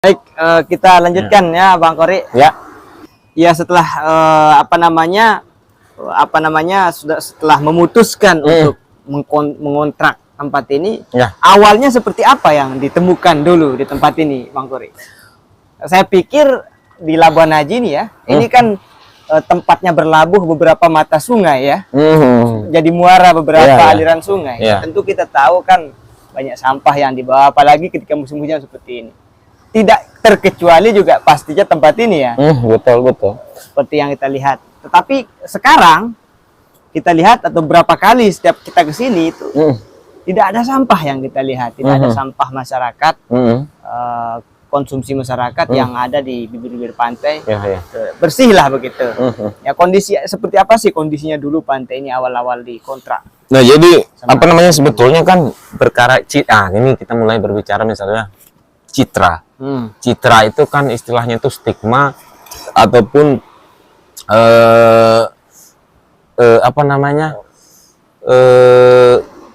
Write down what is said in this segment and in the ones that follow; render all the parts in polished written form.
Baik, kita lanjutkan ya, Bang Kori. Ya. Ya, setelah setelah memutuskan untuk mengontrak tempat ini, Ya. awalnya seperti apa yang ditemukan dulu di tempat ini, Bang Kori? Saya pikir di Labuan Haji ini ya, ini kan tempatnya berlabuh beberapa mata sungai ya, jadi muara beberapa aliran sungai. Tentu kita tahu kan banyak sampah yang dibawa, apalagi ketika musim hujan seperti ini. Tidak terkecuali juga pastinya tempat ini ya. Betul. Seperti yang kita lihat. Tetapi sekarang kita lihat atau berapa kali setiap kita ke sini itu tidak ada sampah yang kita lihat, tidak ada sampah masyarakat, konsumsi masyarakat yang ada di bibir-bibir pantai. Bersih lah begitu. Ya, kondisi seperti apa sih kondisinya dulu pantai ini awal-awal dikontrak? Nah, jadi sebetulnya kan perkara ini kita mulai berbicara misalnya citra. Citra itu kan istilahnya itu stigma ataupun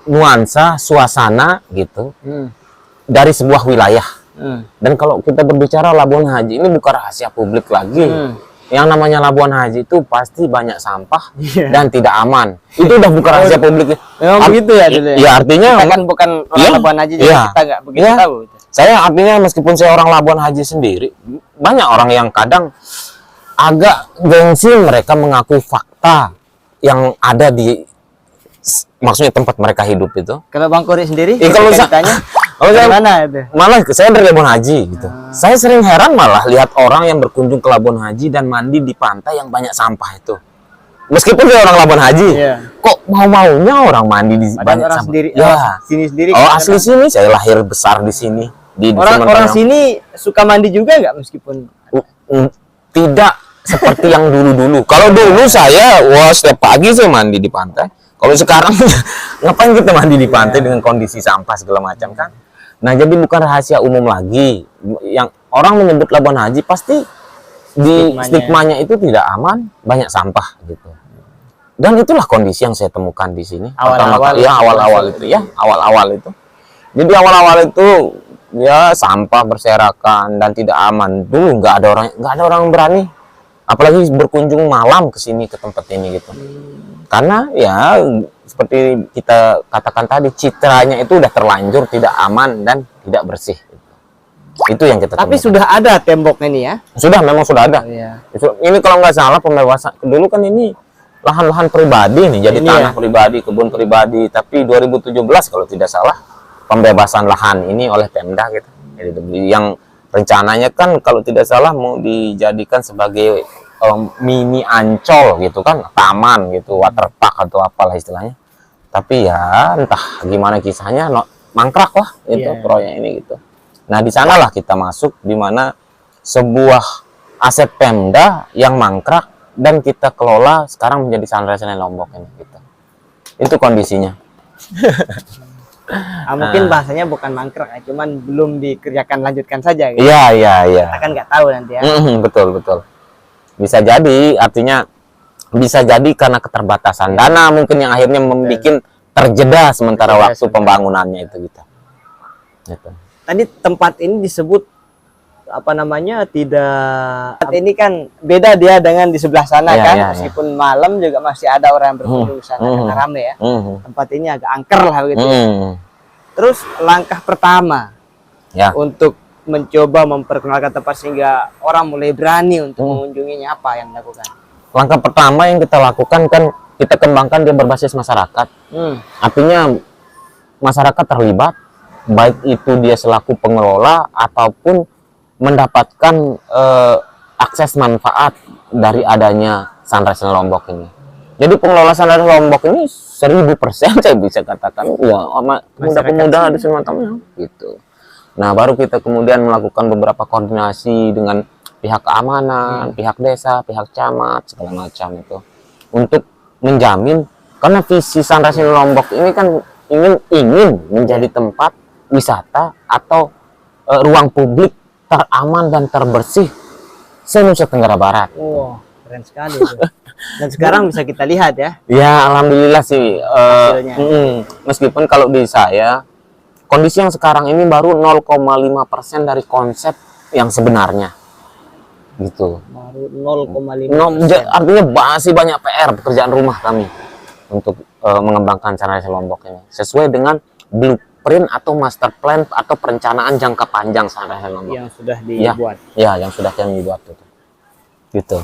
nuansa suasana gitu dari sebuah wilayah. Dan kalau kita berbicara Labuan Haji ini bukan rahasia publik lagi. Yang namanya Labuan Haji itu pasti banyak sampah dan tidak aman. Itu udah bukan rahasia publik. Memang begitu ya dulu ya. Ya, artinya kita kan bukan orang Labuan Haji, jadi kita nggak begitu tahu. Saya artinya meskipun saya orang Labuan Haji sendiri, banyak orang yang kadang agak gengsi mereka mengakui fakta yang ada di maksudnya tempat mereka hidup itu. Kalau Bang Kori sendiri, kalau saya mana itu? Malah saya dari Labuan Haji gitu. Saya sering heran malah lihat orang yang berkunjung ke Labuan Haji dan mandi di pantai yang banyak sampah itu. Meskipun dia orang Labuan Haji, kok mau-maunya orang mandi di banyak orang sampah. Sendiri, sini sendiri. Oh, asli sini, saya lahir besar di sini. Orang sini suka mandi juga nggak meskipun? Tidak seperti yang dulu-dulu. Kalau dulu saya, setiap pagi saya mandi di pantai. Kalau sekarang ngapain kita mandi di pantai dengan kondisi sampah segala macam kan? Nah, jadi bukan rahasia umum lagi. Yang orang menyebut Labuan Haji pasti di stigmanya itu tidak aman, banyak sampah gitu. Dan itulah kondisi yang saya temukan di sini. Awal-awal itu. Jadi awal-awal itu ya sampah berserakan dan tidak aman. Dulu nggak ada orang yang berani, apalagi berkunjung malam ke sini ke tempat ini gitu. Karena ya seperti kita katakan tadi, citranya itu udah terlanjur tidak aman dan tidak bersih. Itu yang kita Tapi temukan. Sudah ada tembok ini ya? Memang sudah ada. Ini kalau nggak salah pembebasan dulu kan ini lahan-lahan pribadi nih, jadi tanah pribadi, kebun pribadi. Tapi 2017 kalau tidak salah pembebasan lahan ini oleh Pemda gitu. Jadi yang rencananya kan kalau tidak salah mau dijadikan sebagai mini Ancol gitu kan, taman gitu, waterpark atau apalah istilahnya. Tapi ya entah gimana kisahnya, mangkrak lah itu proyek ini gitu. Nah, di sanalah kita masuk, di mana sebuah aset Pemda yang mangkrak dan kita kelola sekarang menjadi Sunrise Lombok ini gitu. Itu kondisinya. Mungkin bahasanya bukan mangkrak ya, cuman belum dikerjakan, lanjutkan saja gitu. Iya. Kita kan nggak tahu nanti ya. Betul. Bisa jadi, artinya bisa jadi karena keterbatasan dana mungkin yang akhirnya membuat terjeda sementara waktu pembangunannya itu gitu. Tadi tempat ini disebut ini kan beda dia dengan di sebelah sana kan. Meskipun malam juga masih ada orang yang berkunjung sana karena rame ya. Tempat ini agak angker lah begitu. Terus langkah pertama untuk mencoba memperkenalkan tempat sehingga orang mulai berani untuk mengunjunginya, apa yang dilakukan? Langkah pertama yang kita lakukan kan kita kembangkan dia berbasis masyarakat. Artinya masyarakat terlibat, baik itu dia selaku pengelola ataupun mendapatkan akses manfaat dari adanya Sunrise Lombok ini. Jadi pengelola Sunrise Lombok ini 1000% saya bisa katakan ya pemuda-pemuda di semacamnya gitu. Nah, baru kita kemudian melakukan beberapa koordinasi dengan pihak keamanan, pihak desa, pihak camat, segala macam itu untuk menjamin, karena visi Sunrise Lombok ini kan ingin menjadi tempat wisata atau ruang publik teraman dan terbersih se-Nusa Tenggara Barat. Keren sekali itu. Dan sekarang bisa kita lihat ya. Ya, alhamdulillah sih. Meskipun kalau di saya kondisi yang sekarang ini baru 0,5% dari konsep yang sebenarnya gitu. Baru 0,5%. Artinya masih banyak PR pekerjaan rumah kami untuk mengembangkan Canarise Lombok ini sesuai dengan blueprint atau master plan atau perencanaan jangka panjang Canarise Lombok yang sudah dibuat. Ya, yang sudah kami buat gitu.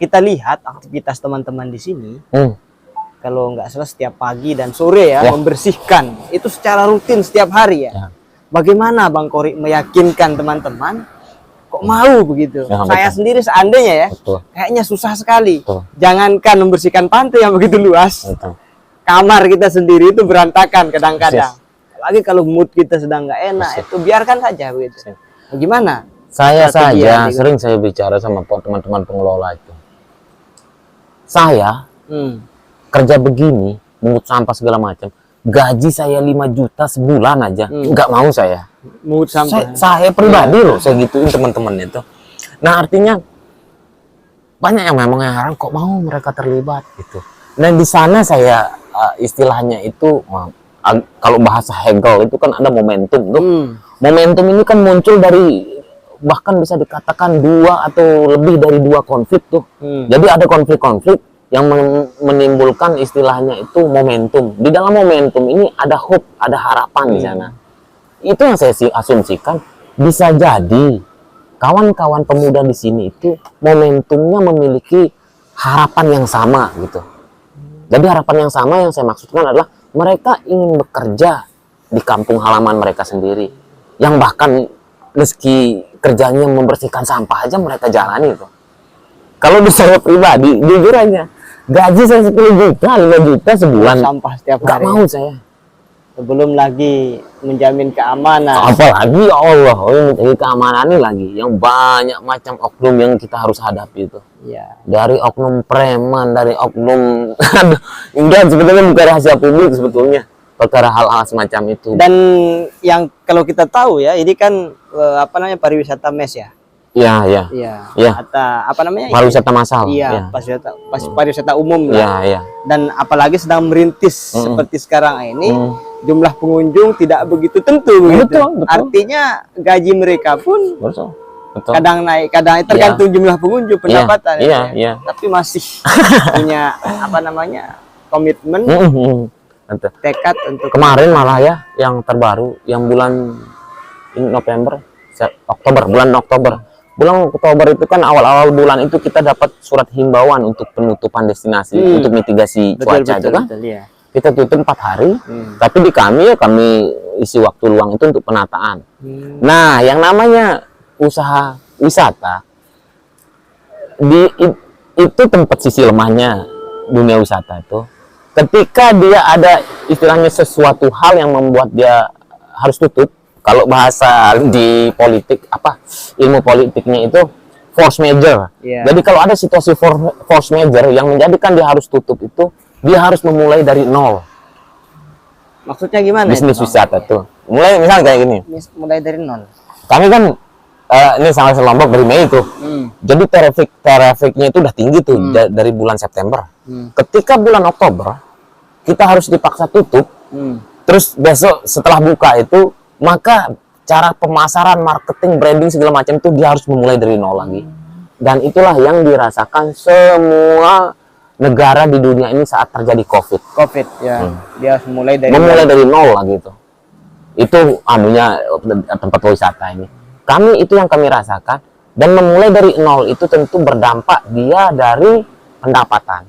Kita lihat aktivitas teman-teman di sini. Kalau nggak salah setiap pagi dan sore ya, membersihkan itu secara rutin setiap hari ya. Bagaimana Bang Kori meyakinkan teman-teman kok mau begitu? Saya sendiri seandainya ya, kayaknya susah sekali. Jangankan membersihkan pantai yang begitu luas, kamar kita sendiri itu berantakan kadang-kadang. Lagi kalau mood kita sedang nggak enak, itu biarkan saja begitu. Gimana? Saya saja sering saya bicara sama teman-teman pengelola itu. Saya kerja begini, mungut sampah segala macam. Gaji saya 5 juta sebulan aja, nggak mau saya. Mungut sampah. Saya pribadi loh, saya gituin teman-teman itu. Nah artinya banyak yang memang heran kok mau mereka terlibat gitu. Dan di sana saya istilahnya itu kalau bahasa Hegel itu kan ada momentum tuh. Momentum ini kan muncul dari bahkan bisa dikatakan 2 atau lebih dari 2 konflik tuh. Jadi ada konflik-konflik yang menimbulkan istilahnya itu momentum. Di dalam momentum ini ada hope, ada harapan di sana. Itu yang saya asumsikan bisa jadi kawan-kawan pemuda di sini itu momentumnya memiliki harapan yang sama gitu. Jadi harapan yang sama yang saya maksudkan adalah mereka ingin bekerja di kampung halaman mereka sendiri. Yang bahkan meski kerjanya membersihkan sampah aja mereka jalani itu. Kalau di saya pribadi, jujur aja, gaji saya 10 juta, 5 juta sebulan. Sampah setiap hari. Gak mau saya. Belum lagi menjamin keamanan. Apalagi ya Allah, menjamin keamanan ini lagi. Yang banyak macam oknum yang kita harus hadapi itu. Ya. Dari oknum preman, dari oknum... Udah sebetulnya bukan rahasia publik sebetulnya. Perkara hal-hal semacam itu. Dan yang kalau kita tahu ya, ini kan pariwisata mes ya. Iya. Atau apa namanya? Pariwisata massal. Iya, pariwisata umum lah. Iya. Dan apalagi sedang merintis seperti sekarang ini, jumlah pengunjung tidak begitu tentu begitu. Betul. Artinya gaji mereka pun betul. Kadang naik, kadang tergantung jumlah pengunjung pendapatan. Iya. Tapi masih punya komitmen, tekad untuk kemarin malah ya yang terbaru yang bulan bulan Oktober itu kan awal-awal bulan itu kita dapat surat himbauan untuk penutupan destinasi untuk mitigasi cuaca itu kan. Iya. Kita tutup 4 hari, tapi di kami isi waktu luang itu untuk penataan. Nah, yang namanya usaha wisata itu tempat sisi lemahnya dunia wisata itu. Ketika dia ada istilahnya sesuatu hal yang membuat dia harus tutup, kalau bahasa di politik ilmu politiknya itu force major. Jadi kalau ada situasi force major yang menjadikan dia harus tutup itu, dia harus memulai dari nol. Maksudnya gimana? Bisnis wisata tuh. Mulai misalnya kayak gini. Mulai dari nol. Kami kan ini Canarise Lombok dari Mei tuh. Jadi trafficnya itu udah tinggi tuh dari bulan September. Ketika bulan Oktober kita harus dipaksa tutup. Terus besok setelah buka itu maka cara pemasaran, marketing, branding segala macam itu dia harus memulai dari nol lagi. Dan itulah yang dirasakan semua negara di dunia ini saat terjadi COVID ya. Dia harus memulai dari nol lagi itu. Itu tempat wisata ini. Kami itu yang kami rasakan, dan memulai dari nol itu tentu berdampak dia dari pendapatan.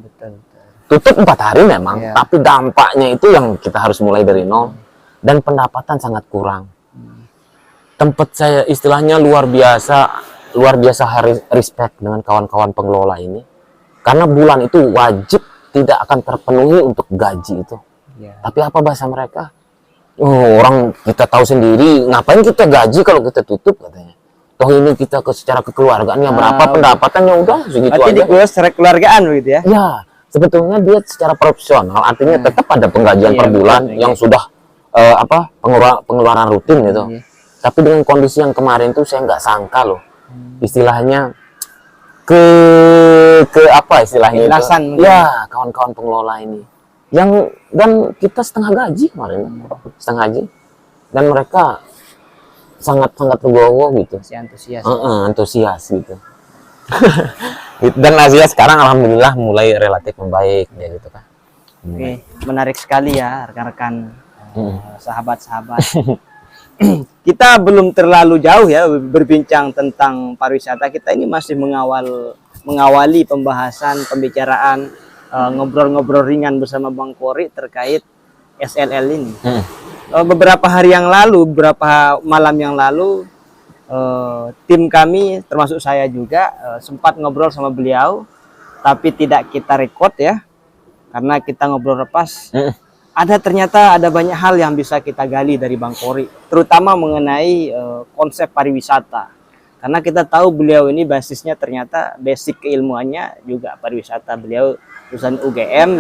Betul. Tutup 4 hari memang, tapi dampaknya itu yang kita harus mulai dari nol. Dan pendapatan sangat kurang. Tempat saya istilahnya luar biasa respect dengan kawan-kawan pengelola ini, karena bulan itu wajib tidak akan terpenuhi untuk gaji itu. Tapi apa bahasa mereka? Orang kita tahu sendiri, ngapain kita gaji kalau kita tutup katanya. Toh ini kita secara kekeluargaannya berapa pendapatannya udah segitu aja. Berarti secara keluargaan begitu ya? Ya, sebetulnya dia secara profesional, artinya tetap ada penggajian per bulan yang sudah pengeluaran rutin gitu. Tapi dengan kondisi yang kemarin tuh saya nggak sangka loh, istilahnya kawan-kawan pengelola ini dan kita setengah gaji kemarin, dan mereka sangat tergowo gitu. Masih antusias. Antusias gitu. Dan Asia sekarang alhamdulillah mulai relatif membaik ya gitu kan. Oke, menarik sekali ya rekan-rekan, sahabat-sahabat. Kita belum terlalu jauh ya berbincang tentang pariwisata. Kita ini masih mengawali pembicaraan, ngobrol-ngobrol ringan bersama Bang Kory terkait SLL ini. Beberapa malam yang lalu, tim kami termasuk saya juga sempat ngobrol sama beliau, tapi tidak kita record ya, karena kita ngobrol lepas. Ternyata ada banyak hal yang bisa kita gali dari Bang Kory, terutama mengenai konsep pariwisata. Karena kita tahu beliau ini basisnya ternyata basic keilmuannya juga pariwisata. Beliau lulusan UGM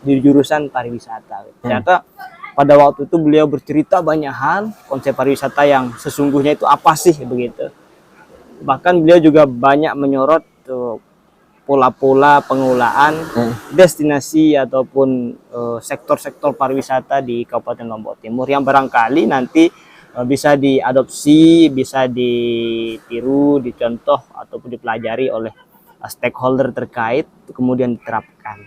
di jurusan pariwisata. Ternyata pada waktu itu beliau bercerita banyak hal konsep pariwisata yang sesungguhnya itu apa sih begitu. Bahkan beliau juga banyak menyorot pola-pola pengelolaan destinasi ataupun sektor-sektor pariwisata di Kabupaten Lombok Timur yang barangkali nanti bisa diadopsi, bisa ditiru, dicontoh ataupun dipelajari oleh stakeholder terkait kemudian diterapkan.